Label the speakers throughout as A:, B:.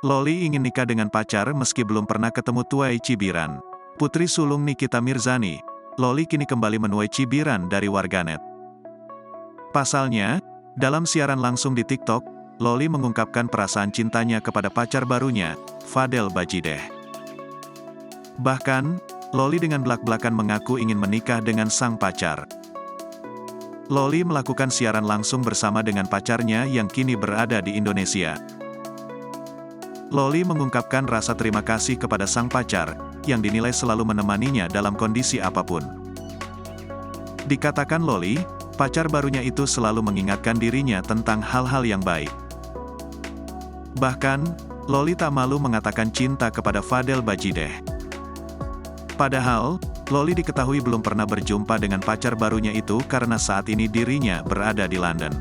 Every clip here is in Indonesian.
A: Loli ingin nikah dengan pacar meski belum pernah ketemu tuai cibiran. Putri sulung Nikita Mirzani, Loli kini kembali menuai cibiran dari warganet. Pasalnya, dalam siaran langsung di TikTok, Loli mengungkapkan perasaan cintanya kepada pacar barunya, Fadel Bajideh. Bahkan, Loli dengan belak-belakan mengaku ingin menikah dengan sang pacar. Loli melakukan siaran langsung bersama dengan pacarnya yang kini berada di Indonesia. Loli mengungkapkan rasa terima kasih kepada sang pacar, yang dinilai selalu menemaninya dalam kondisi apapun. Dikatakan Loli, pacar barunya itu selalu mengingatkan dirinya tentang hal-hal yang baik. Bahkan, Loli tak malu mengatakan cinta kepada Fadel Bajideh. Padahal, Loli diketahui belum pernah berjumpa dengan pacar barunya itu karena saat ini dirinya berada di London.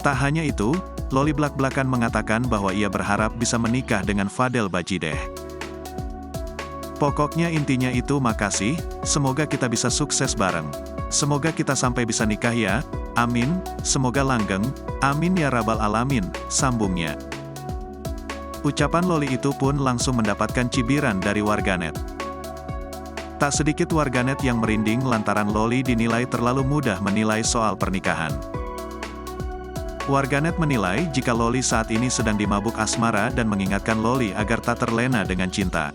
A: Tak hanya itu, Loli belak-belakan mengatakan bahwa ia berharap bisa menikah dengan Fadel Bajideh. Pokoknya intinya itu makasih, semoga kita bisa sukses bareng. Semoga kita sampai bisa nikah ya, amin, semoga langgeng, amin ya rabbal alamin, sambungnya. Ucapan Loli itu pun langsung mendapatkan cibiran dari warganet. Tak sedikit warganet yang merinding lantaran Loli dinilai terlalu mudah menilai soal pernikahan. Warganet menilai jika Loli saat ini sedang dimabuk asmara dan mengingatkan Loli agar tak terlena dengan cinta.